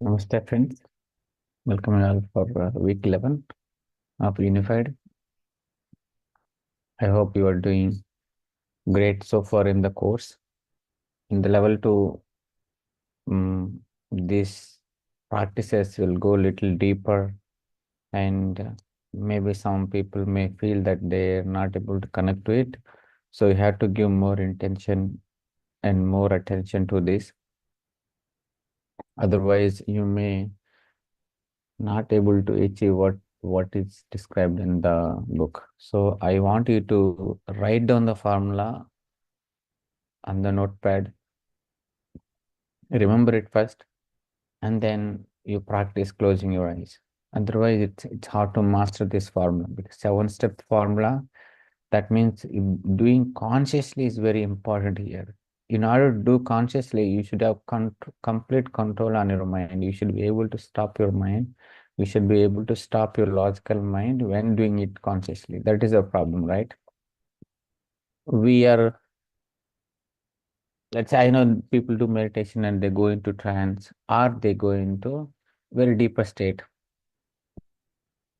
Namaste, friends. Welcome all for week 11 of Unified. I hope you are doing great so far in the course. In the level 2, these practices will go a little deeper, and maybe some people may feel that they are not able to connect to it. So you have to give more intention and more attention to this. Otherwise, you may not able to achieve what is described in the book. So I want you to write down the formula on the notepad, remember it first, and then you practice closing your eyes. Otherwise, it's hard to master this formula because 7-step formula, that means doing consciously is very important here. In order to do consciously, you should have complete control on your mind. You should be able to stop your mind. You should be able to stop your logical mind when doing it consciously. That is a problem, right? We are, let's say, I know people do meditation and they go into trance or they go into very deeper state.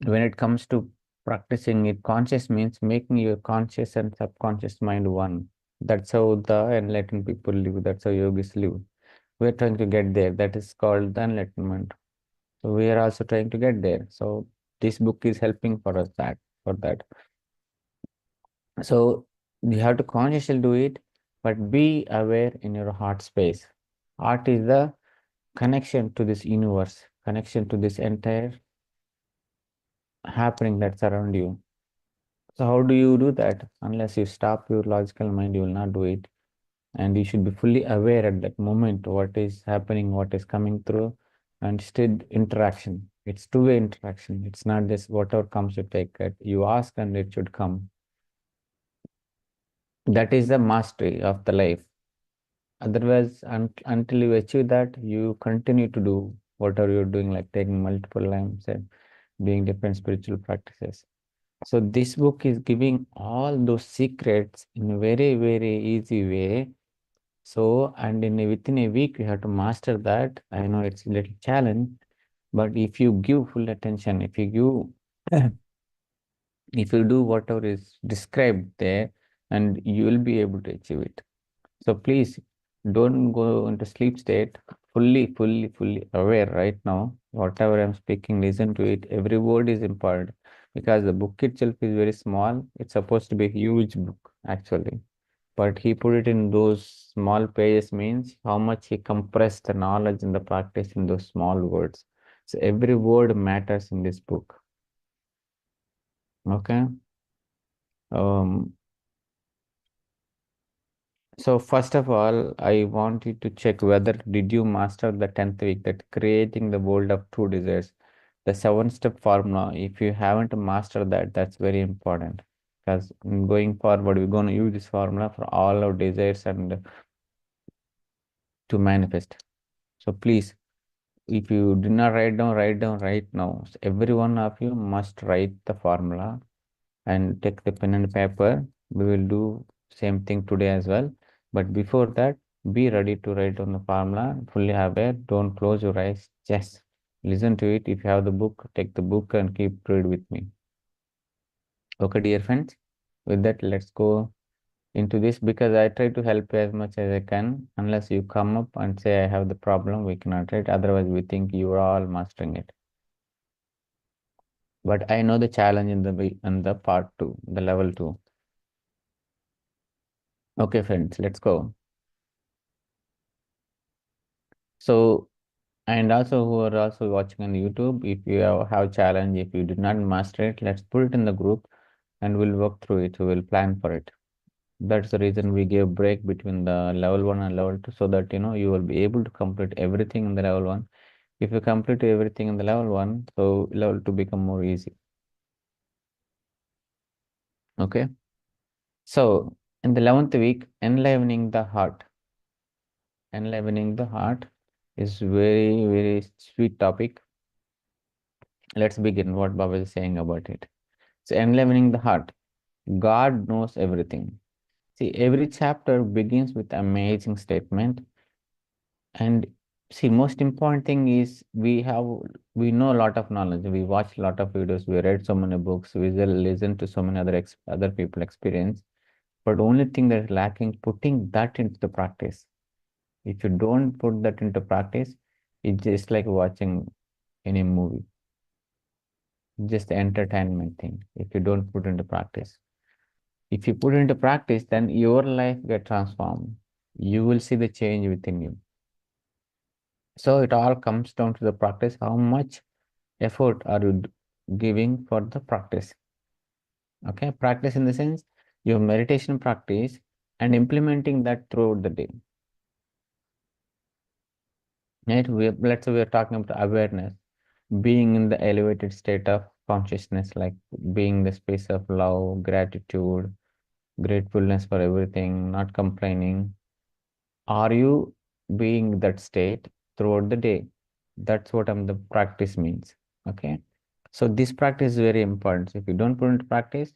When it comes to practicing it, conscious means making your conscious and subconscious mind one. That's how the enlightened people live. That's how yogis live. We're trying to get there. That is called the enlightenment. So we are also trying to get there. So this book is helping for us that for that. So you have to consciously do it, but be aware in your heart space. Heart is the connection to this universe, connection to this entire happening that's around you. So how do you do that? Unless you stop your logical mind, you will not do it. And you should be fully aware at that moment what is happening, what is coming through, and still interaction. It's two-way interaction. It's not just whatever comes you take it. You ask and it should come. That is the mastery of the life. Otherwise, until you achieve that, you continue to do whatever you're doing, like taking multiple lives and doing different spiritual practices. So this book is giving all those secrets in a very, very easy way. So, and within a week, you have to master that. I know it's a little challenge, but if you give full attention, if you give, if you do whatever is described there, and you will be able to achieve it. So please don't go into sleep state, fully aware right now. Whatever I'm speaking, listen to it. Every word is important because the book itself is very small. It's supposed to be a huge book, actually. But he put it in those small pages means how much he compressed the knowledge and the practice in those small words. So every word matters in this book. Okay. Um, So first of all, I want you to check whether did you master the 10th week, that creating the world of true desires, the 7-step formula. If you haven't mastered that, that's very important because going forward, we're going to use this formula for all our desires and to manifest. So please, if you did not write down right now. So every one of you must write the formula and take the pen and paper. We will do same thing today as well. But before that, be ready to write down the formula, fully aware. Don't close your eyes. Just listen to it. If you have the book, take the book and keep read with me. Okay, dear friends. With that, let's go into this because I try to help you as much as I can. Unless you come up and say I have the problem, we cannot write. Otherwise, we think you are all mastering it. But I know the challenge in the part 2, the level 2. Okay, friends, let's go. So, and also who are also watching on YouTube, if you have challenge, if you did not master it, let's put it in the group and we'll work through it. We'll plan for it. That's the reason we gave break between the level 1 and level 2 so that you will be able to complete everything in the level 1. If you complete everything in the level 1, so level 2 become more easy. Okay. So in the 11th week, enlivening the heart. Enlivening the heart is very, very sweet topic. Let's begin what Baba is saying about it. So, enlivening the heart. God knows everything. See, every chapter begins with amazing statement, and See, most important thing is we know a lot of knowledge. We watch a lot of videos. We read so many books. We will listen to so many other people experience. But only thing that is lacking, putting that into the practice. If you don't put that into practice, it's just like watching any movie, just entertainment thing. If you don't put into practice, if you put into practice, then your life get transformed. You will see the change within you. So it all comes down to the practice. How much effort are you giving for the practice? Okay, practice in the sense your meditation practice and implementing that throughout the day. Right? Let's say we are talking about awareness, being in the elevated state of consciousness, like being the space of love, gratitude, gratefulness for everything, not complaining. Are you being that state throughout the day? That's what the practice means. Okay. So this practice is very important. So if you don't put into practice,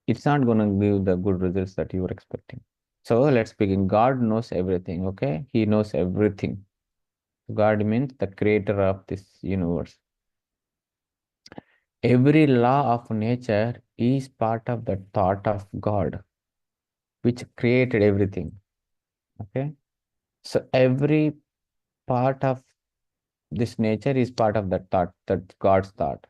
it's not going to give the good results that you were expecting. So let's begin. God knows everything. Okay. He knows everything. God means the creator of this universe. Every law of nature is part of the thought of God, which created everything. Okay. So every part of this nature is part of that thought, that God's thought.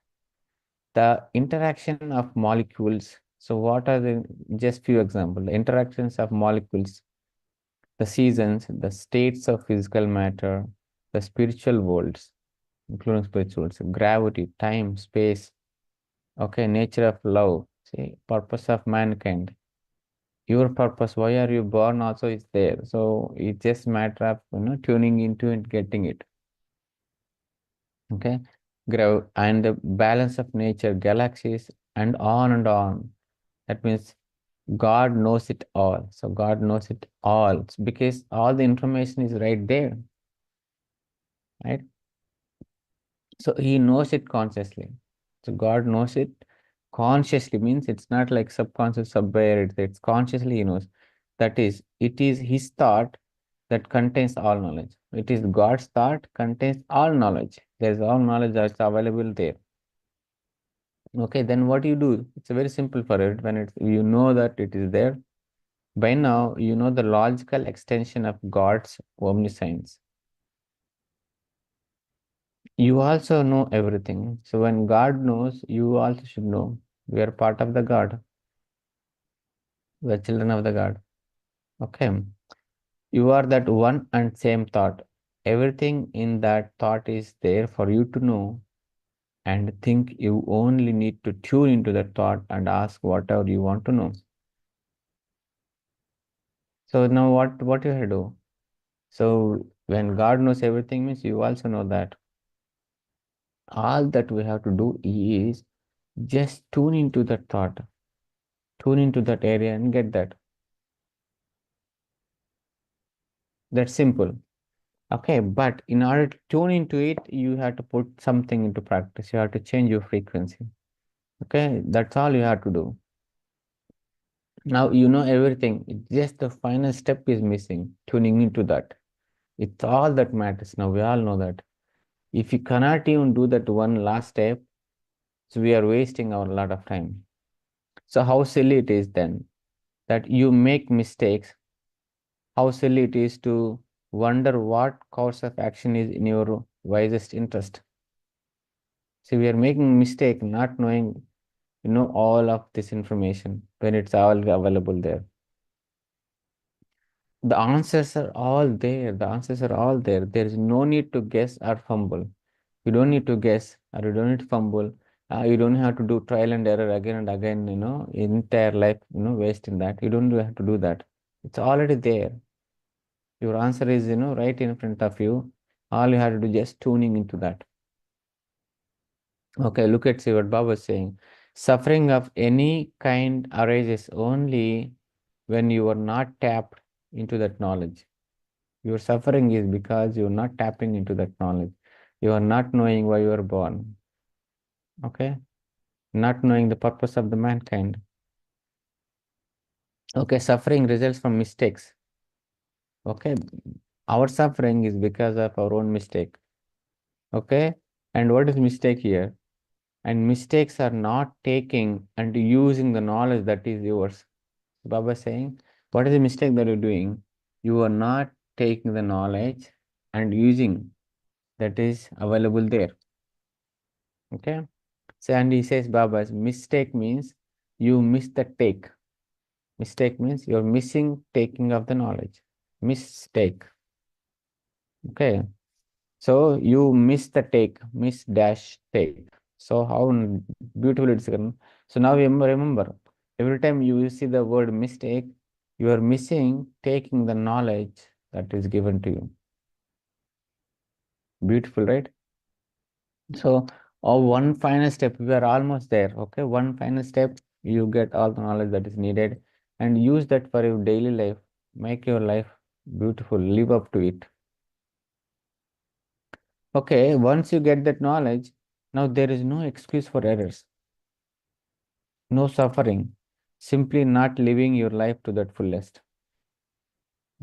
The interaction of molecules. So what are the just few examples? The interactions of molecules, the seasons, the states of physical matter, the spiritual worlds, including spirituals, gravity, time, space, okay, nature of love, see, purpose of mankind. Your purpose, why are you born also is there. So it's just matter of tuning into it, getting it. Okay, and the balance of nature, galaxies, and on and on. That means God knows it all. So God knows it all because all the information is right there, right? So He knows it consciously. So God knows it consciously means it's not like subconscious somewhere. It's consciously He knows. That is, it is His thought that contains all knowledge. It is God's thought contains all knowledge. There's all knowledge that's available there. Okay, then what you do? It's very simple for it. When it's you know that it is there, by now you know the logical extension of God's omniscience. You also know everything. So when God knows, you also should know. We are part of the God. We are children of the God. Okay. You are that one and same thought. Everything in that thought is there for you to know and think. You only need to tune into that thought and ask whatever you want to know. So now what you have to do? So when God knows everything means you also know that. All that we have to do is just tune into that thought, tune into that area and get that. That's simple. Okay, but in order to tune into it, you have to put something into practice. You have to change your frequency. Okay, that's all you have to do. Now you know everything. It's just the final step is missing, tuning into that. It's all that matters. Now we all know that. If you cannot even do that one last step, so we are wasting our lot of time. So how silly it is then that you make mistakes, how silly it is to wonder what course of action is in your wisest interest. See, we are making mistake not knowing, all of this information when it's all available there. The answers are all there. The answers are all there. There is no need to guess or fumble. You don't need to guess or you don't need to fumble. You don't have to do trial and error again and again, entire life, waste in that. You don't have to do that. It's already there. Your answer is, right in front of you. All you have to do just tuning into that. Okay, look at see what Baba is saying. Suffering of any kind arises only when you are not tapped into that knowledge. Your suffering is because you're not tapping into that knowledge. You are not knowing why you are born. Okay, not knowing the purpose of the mankind. Okay, suffering results from mistakes. Okay, Our suffering is because of our own mistake. Okay? And what is mistake here? And mistakes are not taking and using the knowledge that is yours. Baba is saying, what is the mistake that you're doing? You are not taking the knowledge and using that is available there. Okay? So, and he says, Baba's mistake means you miss the take. Mistake means you're missing taking of the knowledge. Mistake. Okay. So you miss the take, miss dash take. So how beautiful it's written. So now remember, every time you see the word mistake, you are missing taking the knowledge that is given to you. Beautiful, right? So, one final step, we are almost there. Okay, one final step, you get all the knowledge that is needed and use that for your daily life. Make your life beautiful, live up to it. Okay, once you get that knowledge, now there is no excuse for errors, no suffering, simply not living your life to that fullest.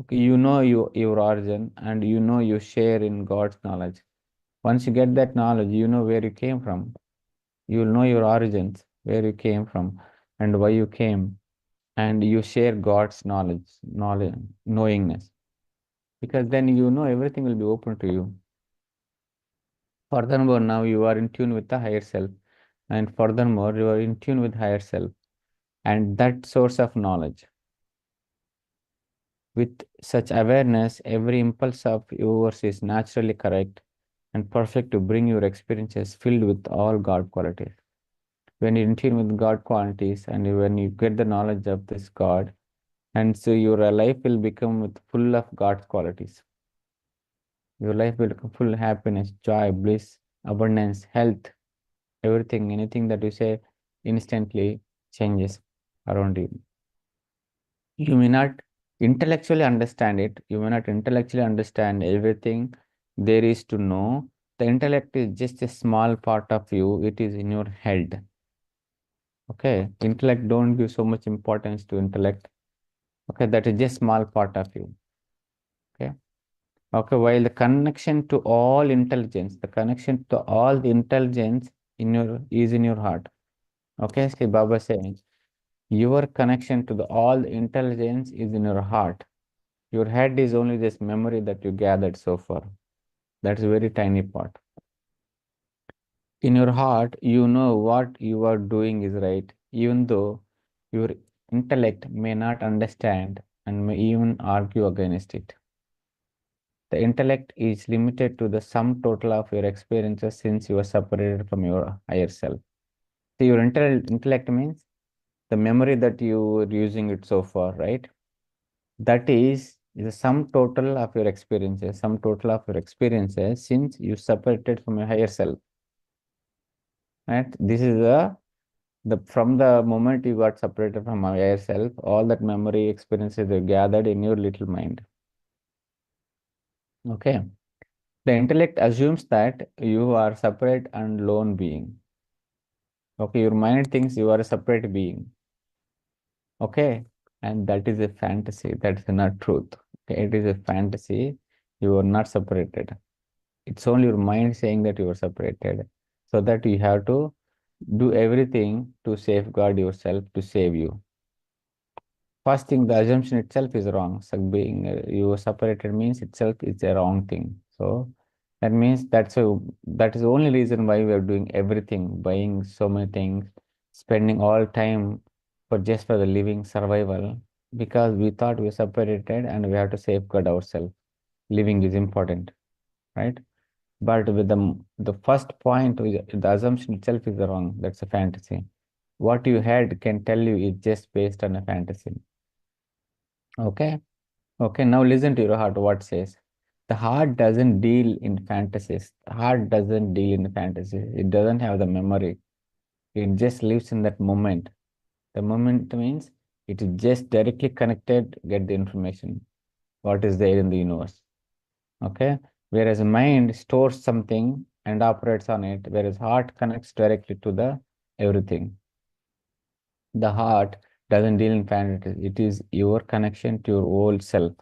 Okay, you know your origin and you know you share in God's knowledge. Once you get that knowledge, you know where you came from. You will know your origins, where you came from, and why you came, and you share God's knowingness. Because then you know everything will be open to you. Furthermore, now you are in tune with the higher self, and furthermore, you are in tune with higher self, and that source of knowledge. With such awareness, every impulse of yours is naturally correct and perfect to bring your experiences filled with all God qualities. When you're in tune with God qualities and when you get the knowledge of this God, and so your life will become with full of God's qualities. Your life will become full of happiness, joy, bliss, abundance, health, everything, anything that you say instantly changes around you. You may not intellectually understand it, you may not intellectually understand everything there is to know. The intellect is just a small part of you, it is in your head. Okay, intellect, don't give so much importance to intellect. Okay, that is just small part of you. Okay. Okay, while the connection to all intelligence, the connection to all the intelligence in your is in your heart. Okay, see Baba saying, your connection to the all intelligence is in your heart. Your head is only this memory that you gathered so far. That's a very tiny part. In your heart, you know what you are doing is right, even though your intellect may not understand and may even argue against it. The intellect is limited to the sum total of your experiences since you are separated from your higher self. So your intellect means the memory that you are using it so far, right? That is the sum total of your experiences, sum total of your experiences since you separated from your higher self. Right? This is the from the moment you got separated from your higher self, all that memory experiences are gathered in your little mind. Okay. The intellect assumes that you are separate and lone being. Okay, your mind thinks you are a separate being. Okay, and that is a fantasy. That's not truth. Okay, it is a fantasy. You are not separated. It's only your mind saying that you are separated. So that you have to do everything to safeguard yourself to save you. First thing, the assumption itself is wrong. So being you are separated means itself is a wrong thing. So that means that is the only reason why we are doing everything, buying so many things, spending all time for just for the living survival, because we thought we are separated and we have to safeguard ourselves. Living is important, right? But with the first point, the assumption itself is wrong. That's a fantasy. What you had can tell you is just based on a fantasy. Okay. Okay, now listen to your heart what says. The heart doesn't deal in fantasies. The heart doesn't deal in fantasies. It doesn't have the memory. It just lives in that moment. The moment means it is just directly connected, get the information, what is there in the universe. Okay? Whereas mind stores something and operates on it, whereas heart connects directly to the everything. The heart doesn't deal in fantasies. It is your connection to your old self.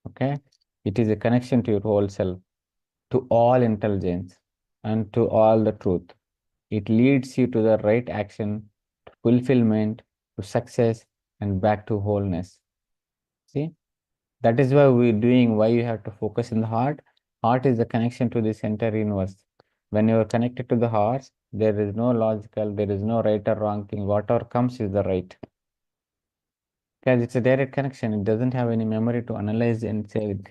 Okay? It is a connection to your whole self, to all intelligence, and to all the truth. It leads you to the right action, to fulfillment, to success, and back to wholeness. See, that is why we're doing, why you have to focus in the heart. Heart is the connection to this entire universe. When you are connected to the heart, there is no logical, there is no right or wrong thing. Whatever comes is the right. Because it's a direct connection. It doesn't have any memory to analyze and say it.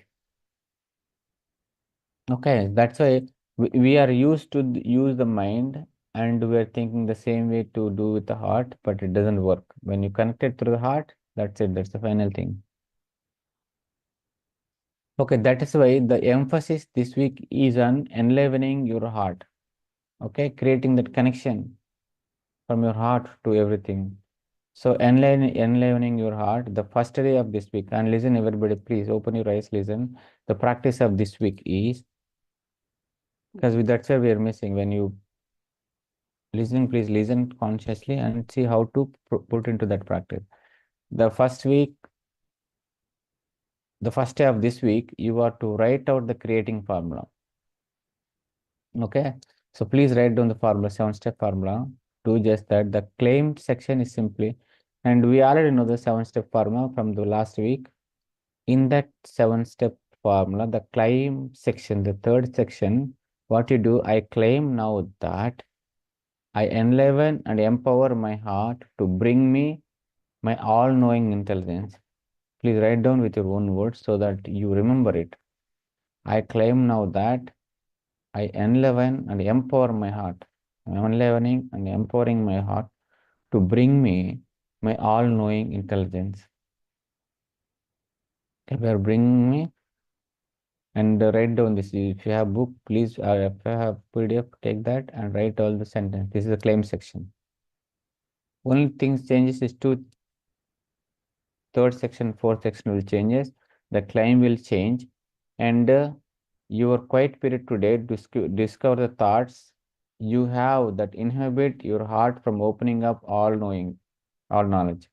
Okay, that's why we are used to use the mind, and we are thinking the same way to do with the heart, but it doesn't work. When you connect it through the heart, that's it. That's the final thing. Okay, that is why the emphasis this week is on enlivening your heart. Okay, creating that connection from your heart to everything. So enlivening your heart, the first day of this week, and listen everybody, please open your eyes, listen. The practice of this week is, because that's where we are missing. When you listening, please listen consciously and see how to put into that practice. The first week, the first day of this week, you are to write out the creating formula. Okay, so please write down the formula, 7-step formula. Do just that. The claim section is simply, and we already know the 7-step formula from the last week. In that 7-step formula, the claim section, the third section, what you do, I claim now that I enliven and empower my heart to bring me my all-knowing intelligence. Please write down with your own words so that you remember it. I claim now that I enliven and empower my heart. I am enlivening and empowering my heart to bring me my all-knowing intelligence. Okay, we are bringing me, and write down this. If you have book, please, if you have PDF, take that and write all the sentence. This is the claim section. Only things changes is two, third section, fourth section will changes. The claim will change, and your quiet period today to discover the thoughts you have that inhibit your heart from opening up all knowing, all knowledge.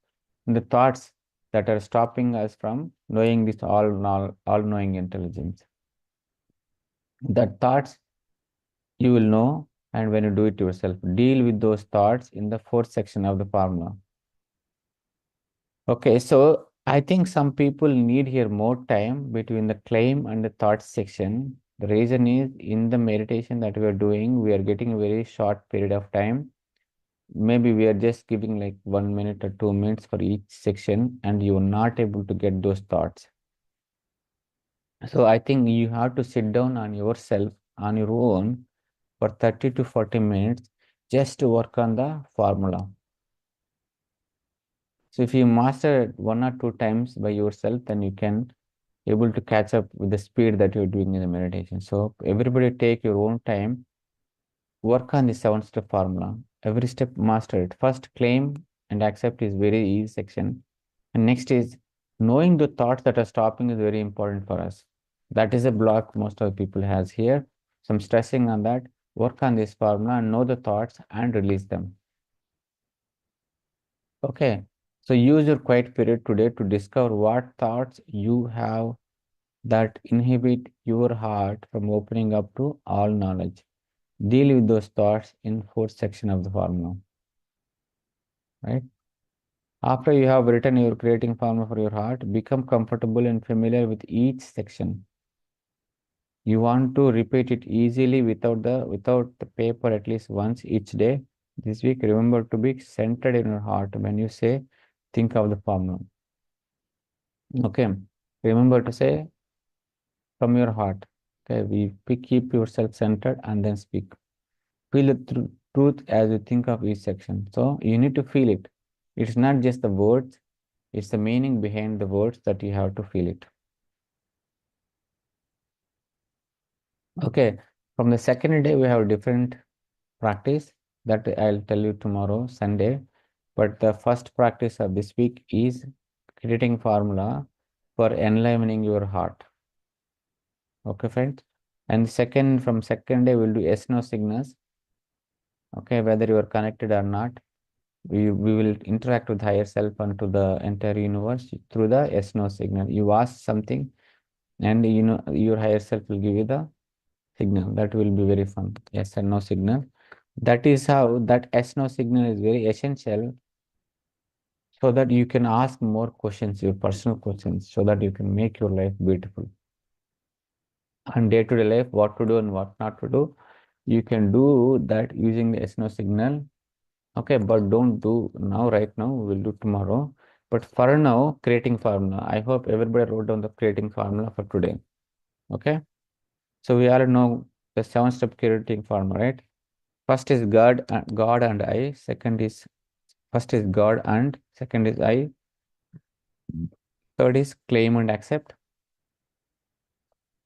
And the thoughts that are stopping us from knowing this all knowing intelligence. The thoughts you will know, and when you do it yourself, deal with those thoughts in the fourth section of the formula. Okay, so I think some people need here more time between the claim and the thought section. The reason is in the meditation that we are doing, we are getting a very short period of time. Maybe we are just giving like 1 minute or 2 minutes for each section, and you are not able to get those thoughts. So I think you have to sit down on yourself on your own for 30 to 40 minutes just to work on the formula. So if you master it 1 or 2 times by yourself, then you can able to catch up with the speed that you're doing in the meditation. So everybody take your own time, work on the 7-step formula. Every step master it. First, claim and accept is very easy section. And next is knowing the thoughts that are stopping is very important for us. That is a block most of the people has here. So I'm stressing on that. Work on this formula and know the thoughts and release them. Okay. So use your quiet period today to discover what thoughts you have that inhibit your heart from opening up to all knowledge. Deal with those thoughts in fourth section of the formula. Right? After you have written your creating formula for your heart, become comfortable and familiar with each section. You want to repeat it easily without the paper at least once each day. This week, remember to be centered in your heart when you say, think of the formula. Okay. Remember to say from your heart. Okay. Keep yourself centered and then speak. Feel the truth as you think of each section. So you need to feel it. It's not just the words, it's the meaning behind the words that you have to feel it. Okay. From the second day, we have different practice that I'll tell you tomorrow, Sunday. But the first practice of this week is creating formula for enlivening your heart. Okay, friends. And second, from second day, we'll do yes no signals. Okay, whether you are connected or not, we will interact with higher self and to the entire universe through the yes no signal. You ask something, and your higher self will give you the signal. That will be very fun. Yes and no signal. That is how that yes no signal is very essential, so that you can ask more questions, your personal questions, so that you can make your life beautiful. And day-to-day life, what to do and what not to do, you can do that using the yes no signal. Okay, but don't do now, right now, we'll do tomorrow. But for now, creating formula. I hope everybody wrote down the creating formula for today. Okay, so we all know the 7-step creating formula, right? First is God and I. First is God and second is I. Third is claim and accept.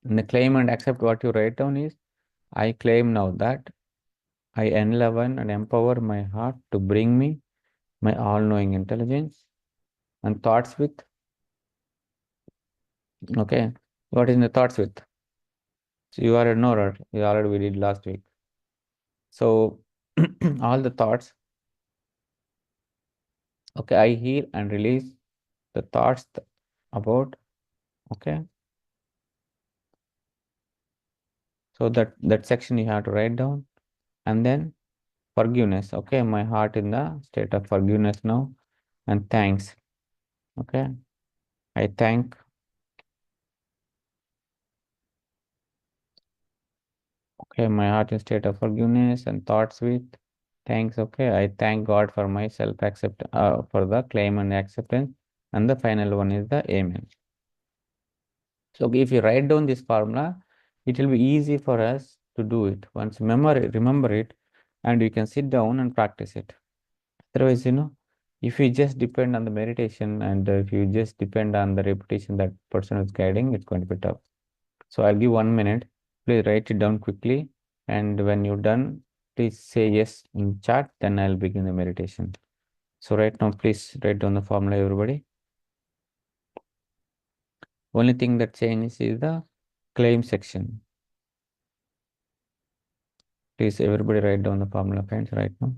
In the claim and accept, what you write down is, I claim now that I enliven and empower my heart to bring me my all-knowing intelligence and thoughts with. Okay, what is the thoughts with? So you are a knower. You already we did last week. So all the thoughts. Okay, I heal and release the thoughts about. Okay, so that section you have to write down, and then forgiveness. Okay, my heart in the state of forgiveness now, and thanks. Okay, I thank. Okay, my heart in state of forgiveness and thoughts with thanks. Okay, I thank God for my self accept for the claim and acceptance, and the final one is the amen. So if you write down this formula, it will be easy for us to do it. Once remember it, and you can sit down and practice it. Otherwise, if you just depend on the meditation and if you just depend on the repetition that person is guiding, it's going to be tough. So I'll give 1 minute. Please write it down quickly. And when you're done, please say yes in chat. Then I'll begin the meditation. So right now, please write down the formula, everybody. Only thing that changes is the claim section. Please, everybody write down the formula, friends, right now.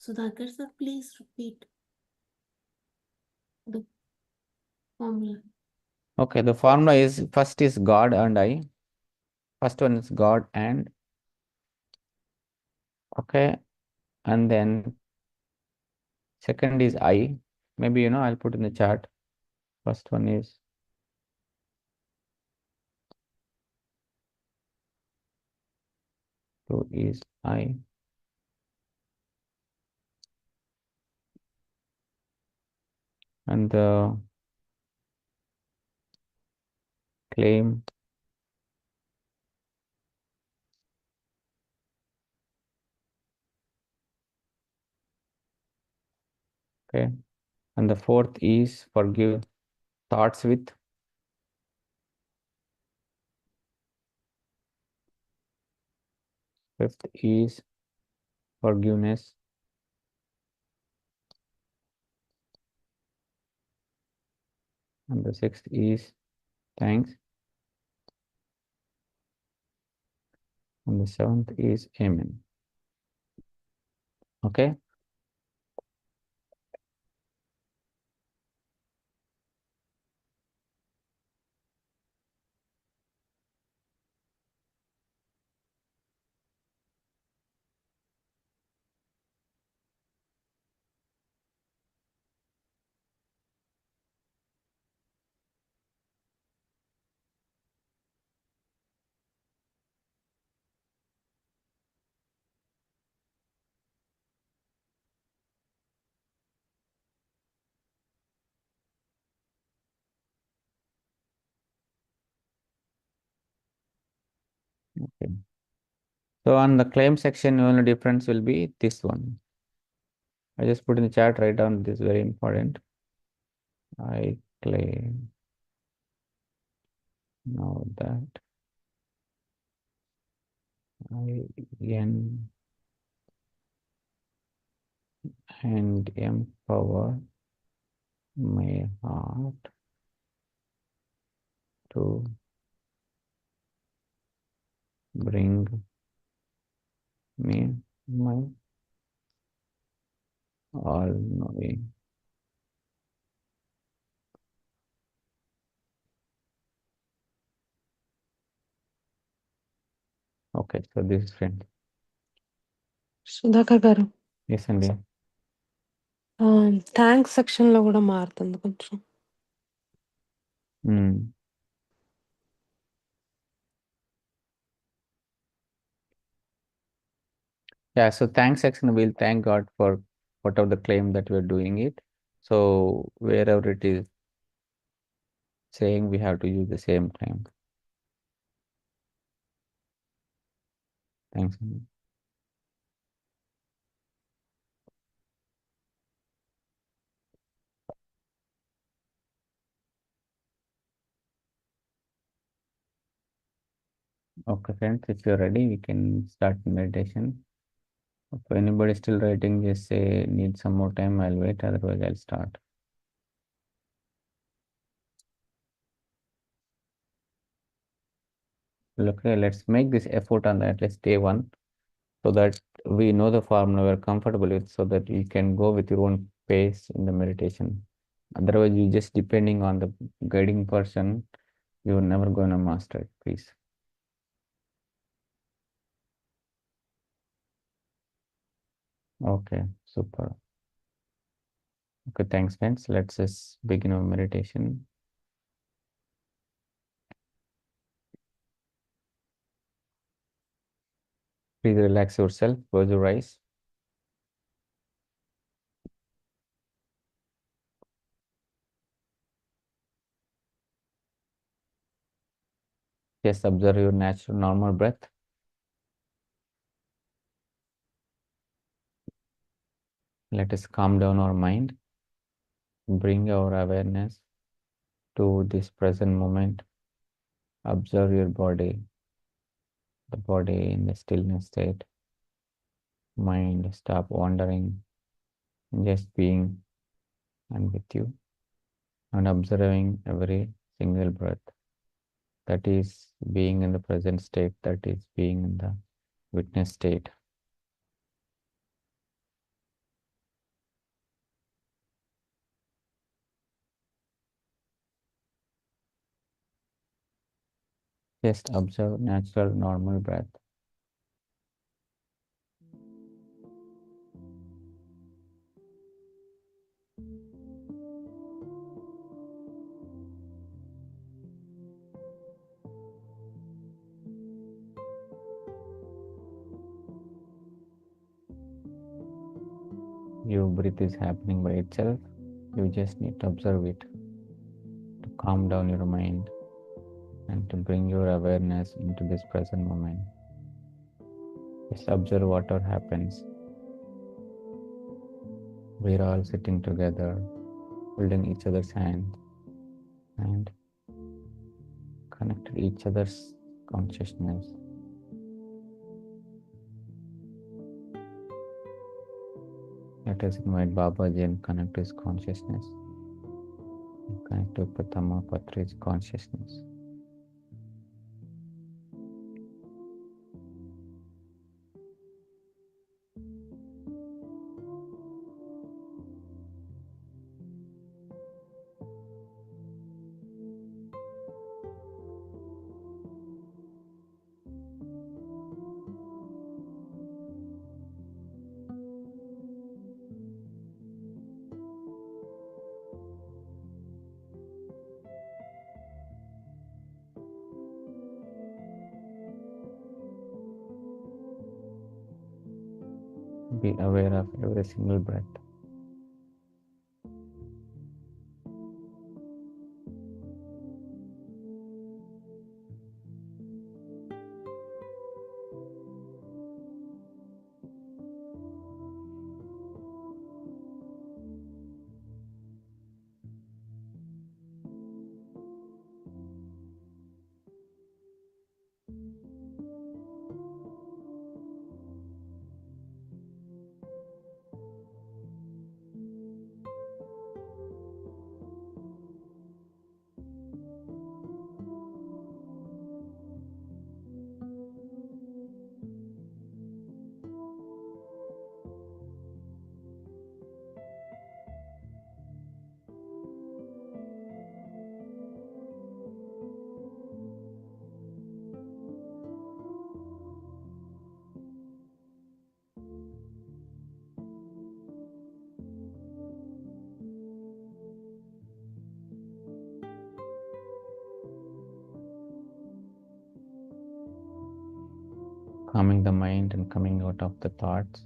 Sudhakar sir, please repeat the formula. Okay, the formula is first is God and I. First one is God and, okay, and then second is I. Maybe, I'll put in the chat. First one is two is I. And the claim, okay, and the fourth is forgive thoughts with. Fifth is forgiveness. And the sixth is thanks. And the seventh is amen. Okay. Okay. So on the claim section, the only difference will be this one. I just put in the chat, write down this, very important. I claim now that I can and empower my heart to bring me my all knowing. Okay, so this is friend. Sudhakar గారు Yes, అండి. Thanks section లో కూడా మారుతుంది కొంచెం. Yeah, so thanks section, we'll thank God for whatever the claim that we're doing it. So wherever it is saying, we have to use the same claim. Thanks. Okay, friends, if you're ready, we can start meditation. If anybody still writing, just say need some more time, I'll wait, otherwise I'll start. Okay, let's make this effort on at least day one, so that we know the formula we're comfortable with, so that you can go with your own pace in the meditation. Otherwise, you just depending on the guiding person, you're never going to master it, please. Okay, super. Okay, thanks, friends. Let's just begin our meditation. Please relax yourself, close your eyes. Just observe your natural, normal breath. Let us calm down our mind, bring our awareness to this present moment. Observe your body, the body in the stillness state. Mind stop wandering, just being and with you, and observing every single breath. That is being in the present state, that is being in the witness state. Just observe natural, normal breath. Your breath is happening by itself. You just need to observe it, to calm down your mind and to bring your awareness into this present moment. Just observe whatever happens. We're all sitting together, holding each other's hand and connected each other's consciousness. Let us invite Babaji and connect to his consciousness. Connect to Pratama Patriji's consciousness. Be aware of every single breath. Calming the mind and coming out of the thoughts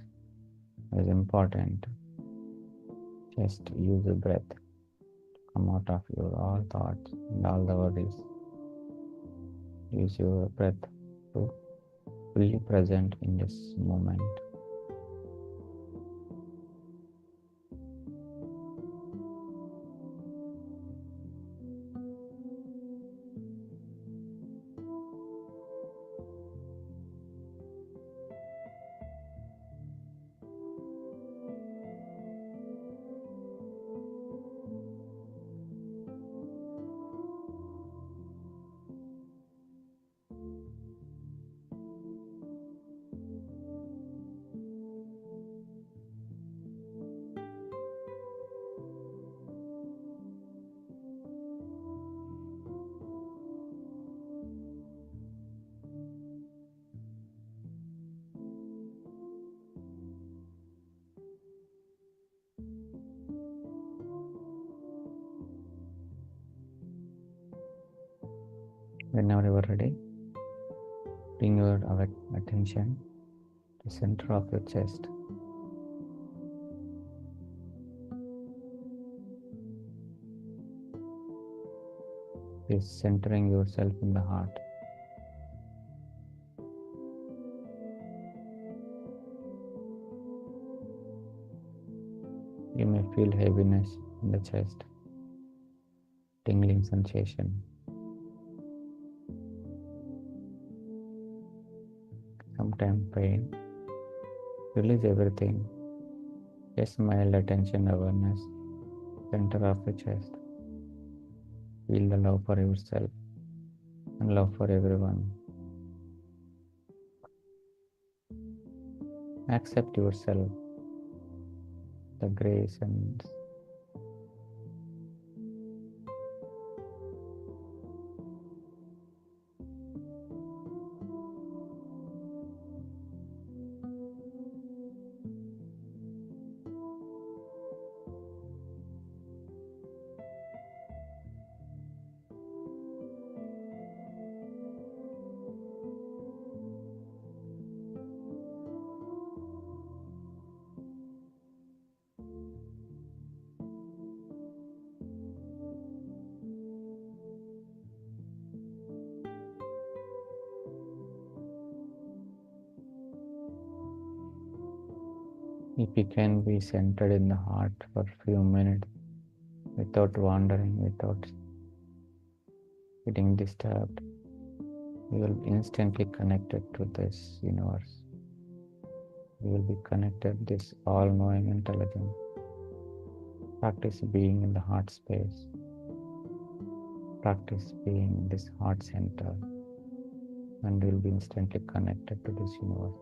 is important. Just use the breath to come out of your all thoughts and all the worries. Use your breath to fully present in this moment. Whenever you are ready, bring your attention to the center of your chest. Is centering yourself in the heart. You may feel heaviness in the chest, tingling sensation, sometimes pain. Release everything. Just mild attention, awareness, center of the chest. Feel the love for yourself and love for everyone. Accept yourself, the grace and if you can be centered in the heart for a few minutes without wandering, without getting disturbed, you will be instantly connected to this universe. You will be connected to this all-knowing intelligence. Practice being in the heart space. Practice being in this heart center, and you will be instantly connected to this universe.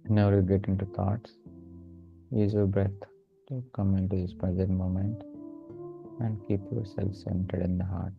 Whenever you get into thoughts, use your breath to come into this present moment and keep yourself centered in the heart.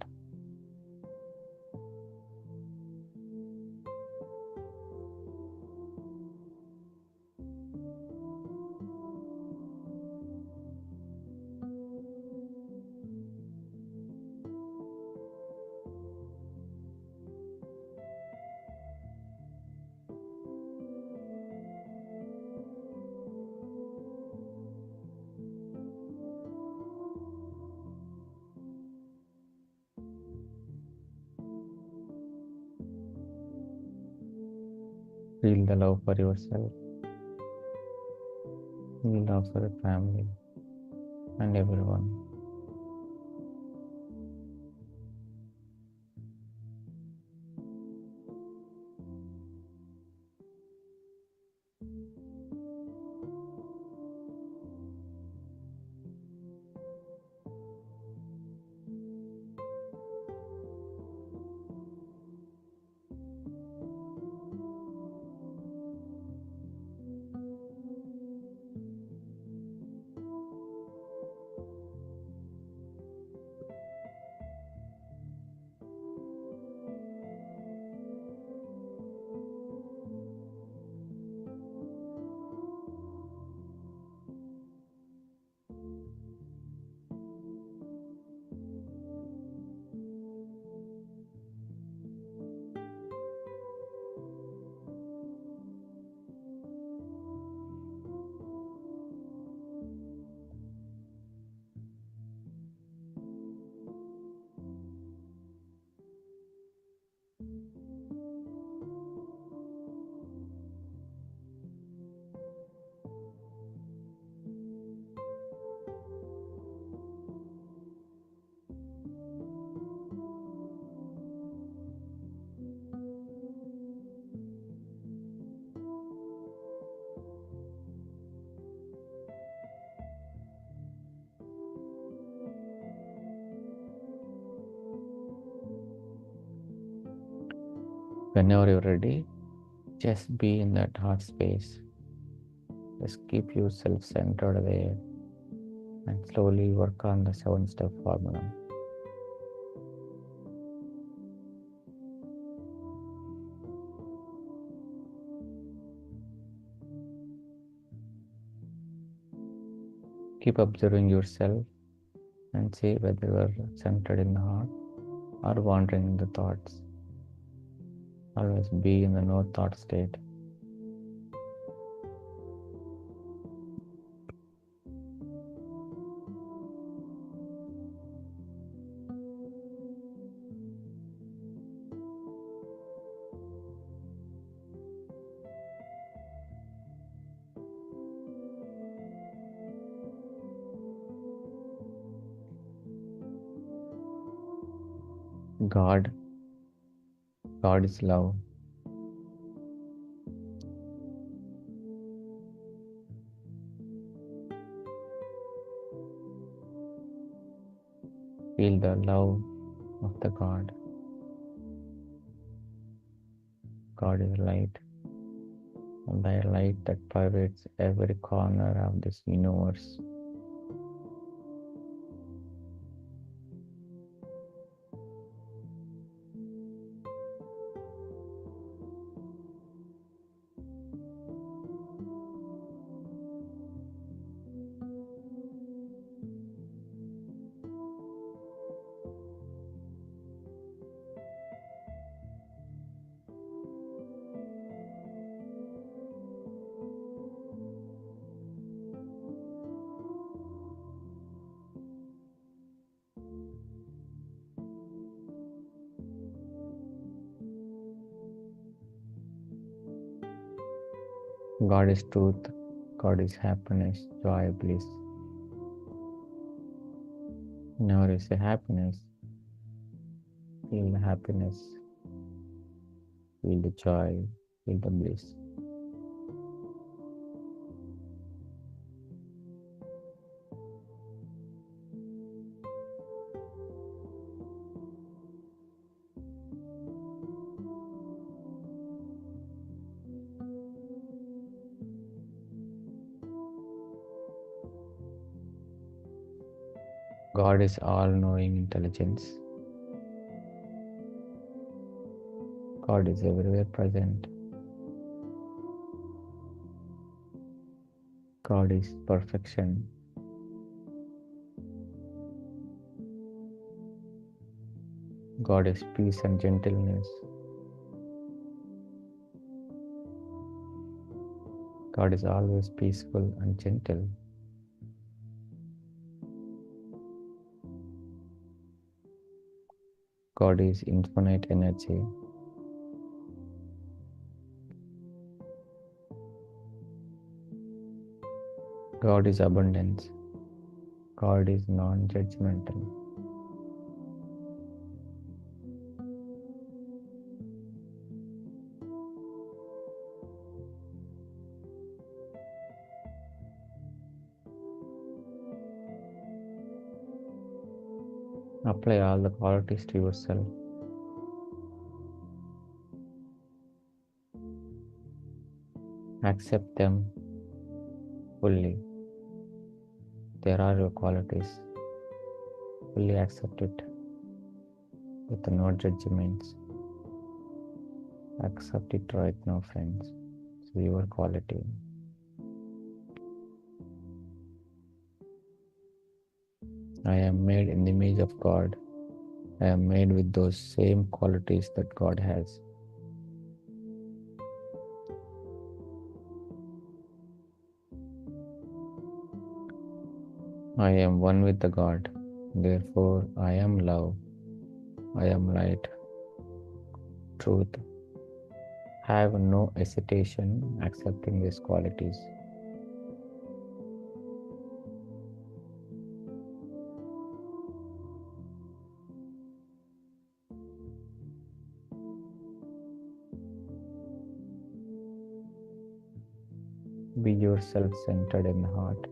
Feel the love for yourself. Feel love for your family and everyone. Whenever you're ready, just be in that heart space. Just keep yourself centered there and slowly work on the 7-step formula. Keep observing yourself and see whether you are centered in the heart or wandering in the thoughts. Always be in the no thought state. God is love. Feel the love of the God. God is light, and the light that pervades every corner of this universe. God is truth. God is happiness, joy, bliss. Whenever you say happiness, feel the happiness, feel the joy, feel the bliss. God is all-knowing intelligence. God is everywhere present. God is perfection. God is peace and gentleness. God is always peaceful and gentle. God is infinite energy. God is abundance. God is non-judgmental. Apply all the qualities to yourself. Accept them fully. There are your qualities. Fully accept it with no judgments. Accept it right now, friends. It's your quality. I am made in the image of God. I am made with those same qualities that God has. I am one with the God. Therefore, I am love. I am light. Truth. Have no hesitation accepting these qualities. Be yourself centered in the heart.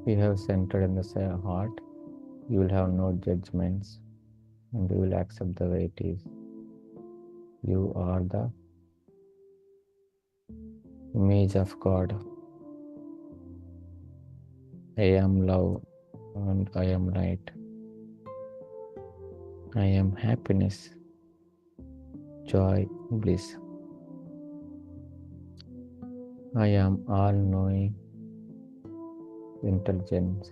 If you have centered in the heart, you will have no judgments and you will accept the way it is. You are the image of God. I am love and I am light. I am happiness, joy, bliss. I am all-knowing intelligence.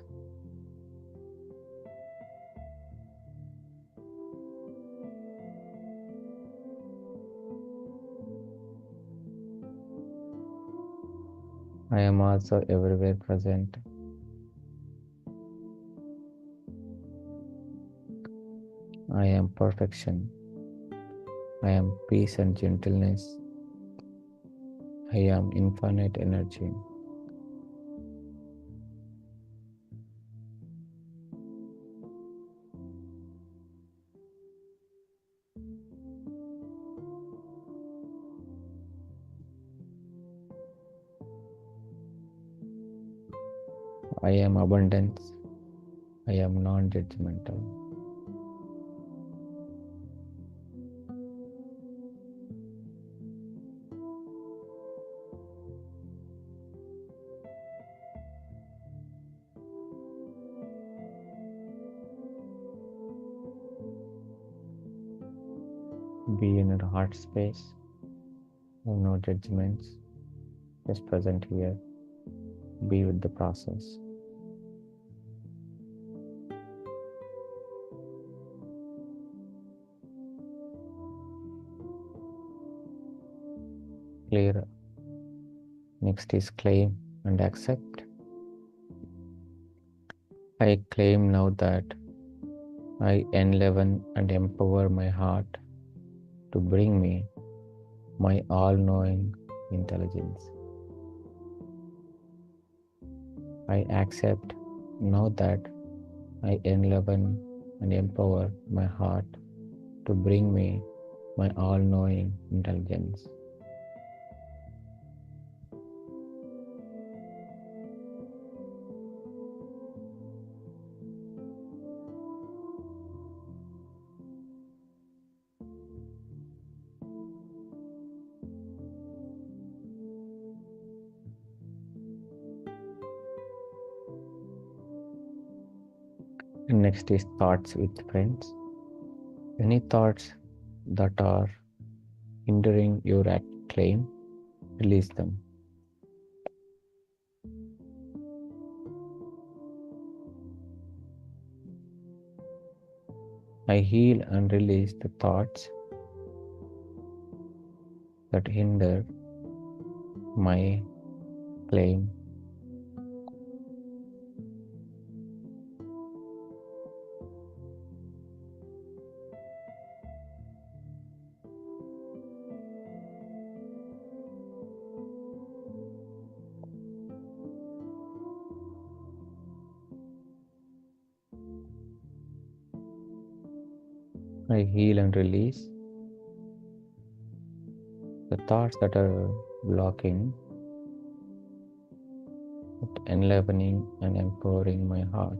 I am also everywhere present. I am perfection. I am peace and gentleness. I am infinite energy. I am abundance. I am non-judgmental. Be in your heart space. No judgments. Just present here. Be with the process. Clear. Next is claim and accept. I claim now that I enliven and empower my heart to bring me my all-knowing intelligence. I accept now that I enliven and empower my heart to bring me my all-knowing intelligence. And next is thoughts with friends. Any thoughts that are hindering your claim, release them. I heal and release the thoughts that hinder my claim. I heal and release the thoughts that are blocking, enlivening and empowering my heart.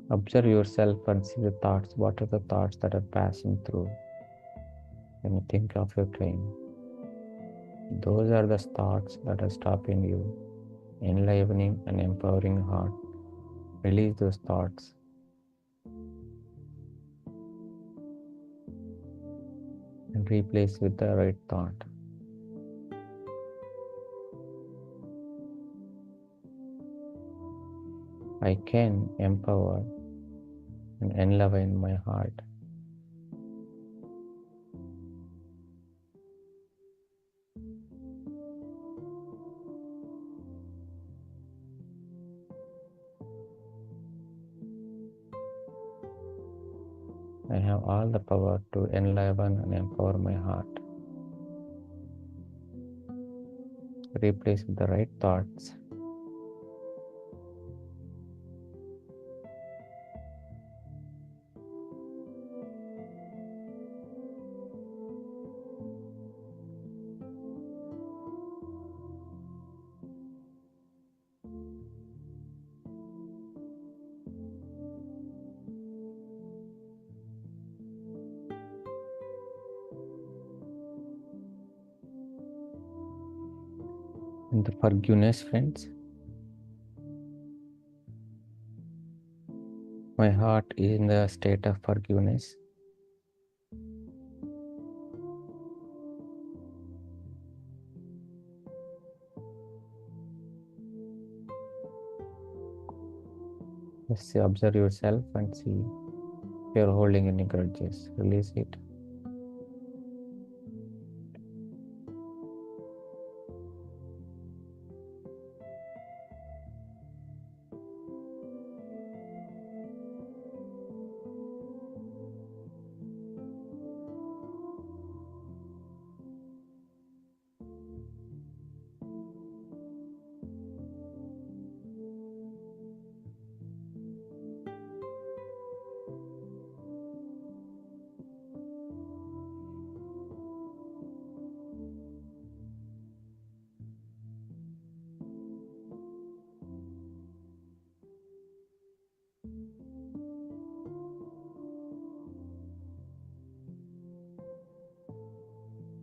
Observe yourself and see the thoughts. What are the thoughts that are passing through when you think of your claim? Those are the thoughts that are stopping you, enlivening and empowering heart. Release those thoughts. And replace with the right thought. I can empower and enliven my heart. I have all the power to enliven and empower my heart. Replace with the right thoughts. And the forgiveness, friends. My heart is in the state of forgiveness. Just observe yourself and see if you're holding any grudges. Release it.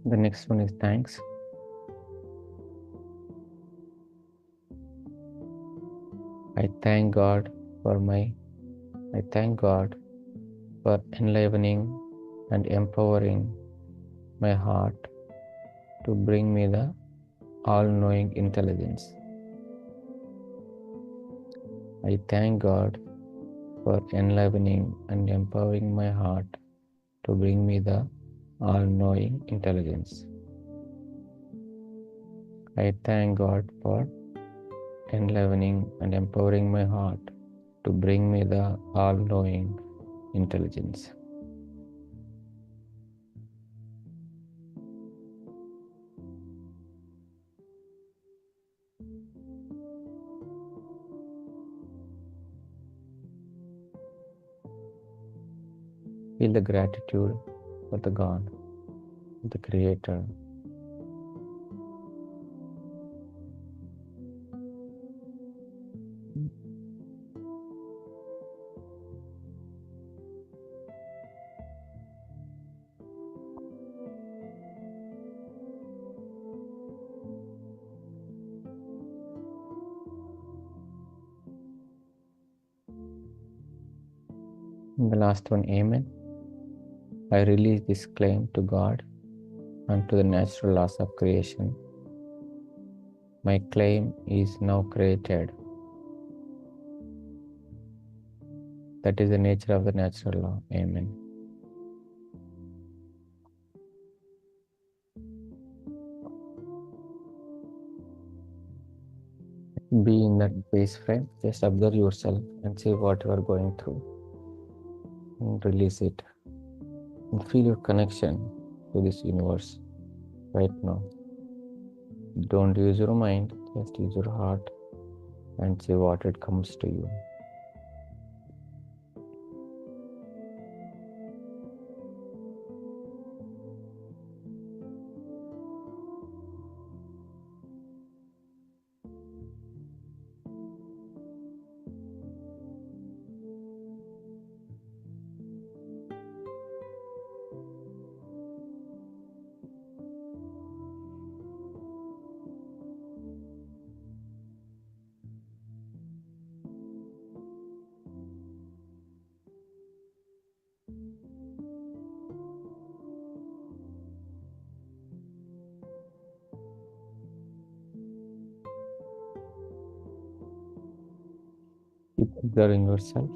The next one is thanks. I thank God for enlivening and empowering my heart to bring me the all-knowing intelligence. I thank God for enlivening and empowering my heart to bring me the all-knowing intelligence. I thank God for enlivening and empowering my heart to bring me the all-knowing intelligence. Feel the gratitude for the God, the Creator. And the last one, Amen. I release this claim to God and to the natural laws of creation. My claim is now created. That is the nature of the natural law. Amen. Be in that base frame. Just observe yourself and see what you are going through. And release it. And feel your connection to this universe right now. Don't use your mind, just use your heart and see what it comes to you. Keep observing yourself.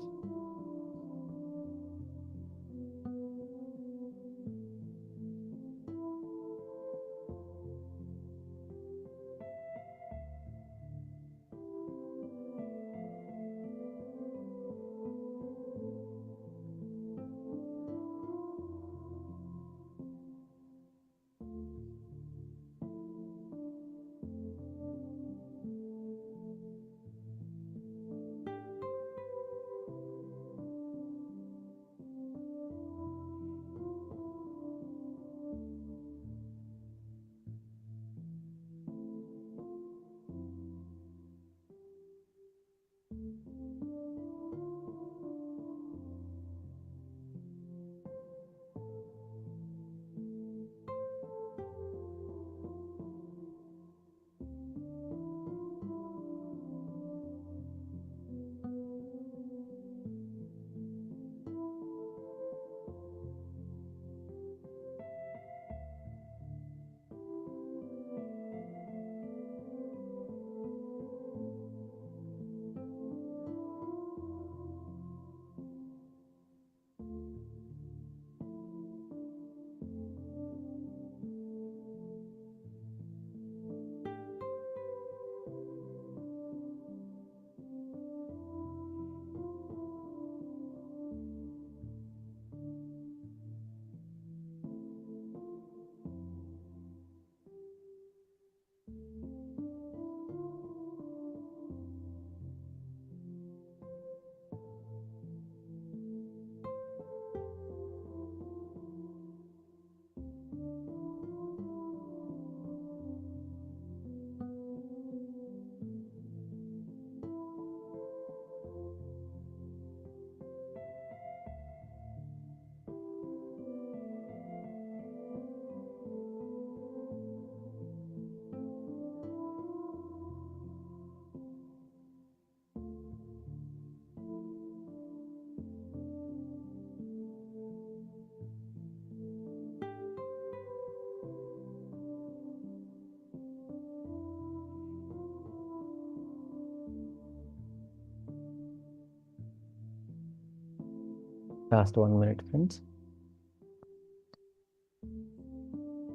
Last 1 minute, friends.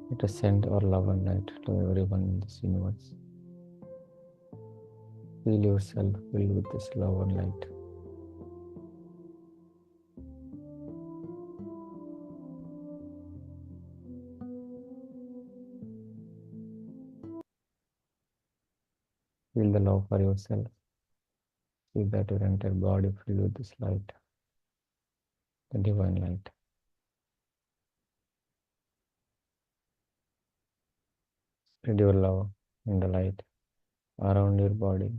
Let us send our love and light to everyone in this universe. Feel yourself filled with this love and light. Feel the love for yourself. See that your entire body filled with this light, the divine light. Spread your love and the light around your body.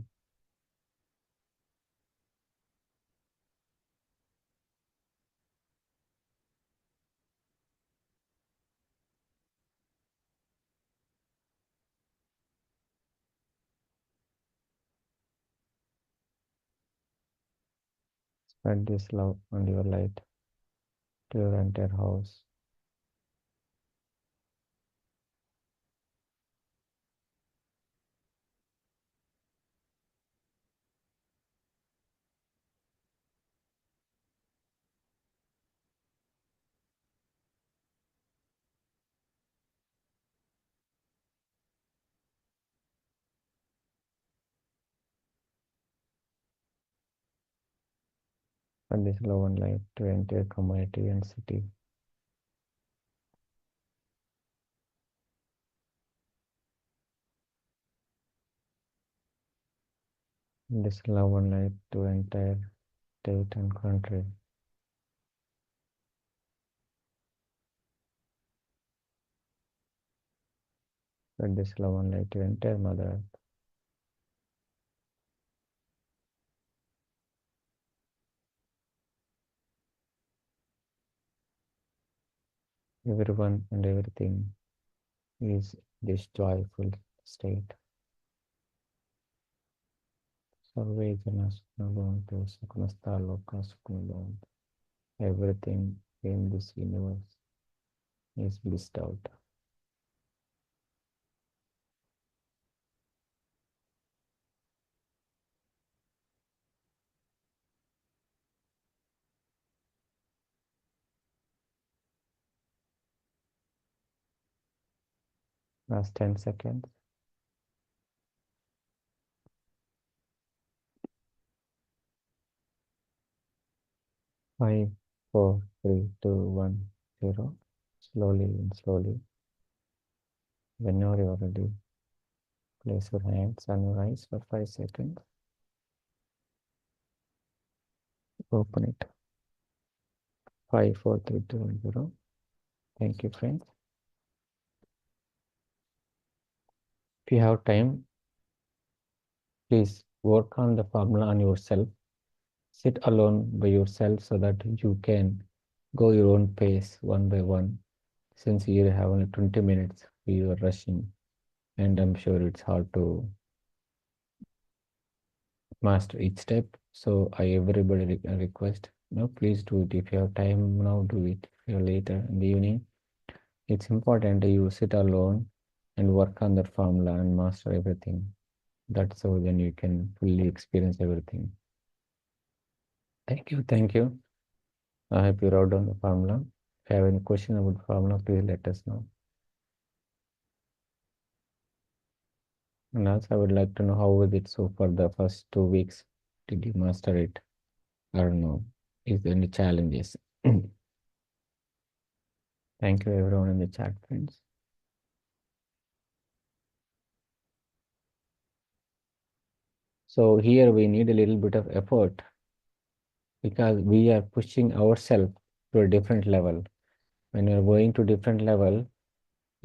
Spread this love and your light to your entire house. For this love and light to entire community and city. This love and light to entire state and country. Spread this love and light to entire Mother Earth. Everyone and everything is this joyful state. Sarve jana sukhna bhavantu, sukhnastha loka sukhna bhavantu. Everything in this universe is blissed out. Last 10 seconds. 5, 4, 3, 2, 1, 0. Slowly and slowly. Whenever you are ready, place your hands on your eyes for 5 seconds. Open it. 5, 4, 3, 2, 1, 0. Thank you, friends. If you have time, please work on the formula on yourself. Sit alone by yourself so that you can go your own pace one by one. Since you have only 20 minutes, you are rushing, and I'm sure it's hard to master each step. So I everybody request, please do it. If you have time now, do it. If you have later in the evening, it's important you sit alone and work on that formula and master everything. That's so then you can fully experience everything. Thank you, thank you. I hope you wrote down the formula. If you have any question about formula, please let us know. And also I would like to know how was it so for the first 2 weeks? Did you master it? I don't know. Is there any challenges? Thank you everyone in the chat, friends. So here we need a little bit of effort because we are pushing ourselves to a different level. When you're going to different level,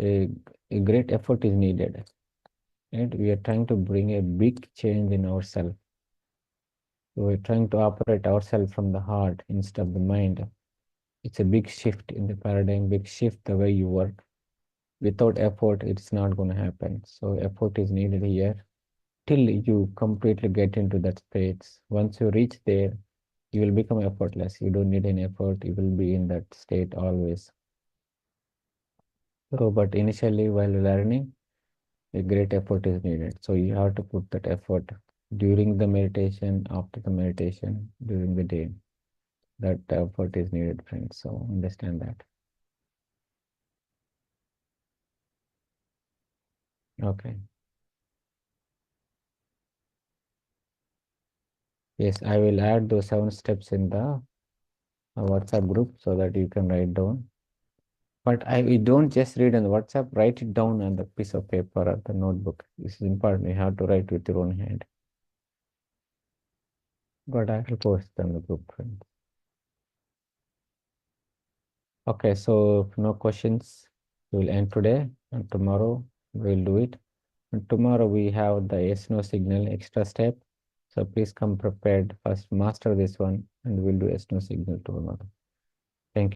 a great effort is needed. And we are trying to bring a big change in ourselves. So we're trying to operate ourselves from the heart instead of the mind. It's a big shift in the paradigm, big shift the way you work. Without effort, it's not going to happen. So effort is needed here till you completely get into that state. Once you reach there, you will become effortless. You don't need any effort. You will be in that state always. So, but initially while learning, a great effort is needed. So you have to put that effort during the meditation, after the meditation, during the day. That effort is needed, friends. So understand that. Okay. Yes, I will add those 7 steps in the WhatsApp group so that you can write down. But we don't just read on the WhatsApp, write it down on the piece of paper or the notebook. This is important. You have to write with your own hand. But I will post them in the group, friends. Okay, so if no questions, we will end today, and tomorrow we'll do it. And tomorrow we have the yes no signal extra step. So please come prepared. First master this one, and we'll do yes no signal tomorrow.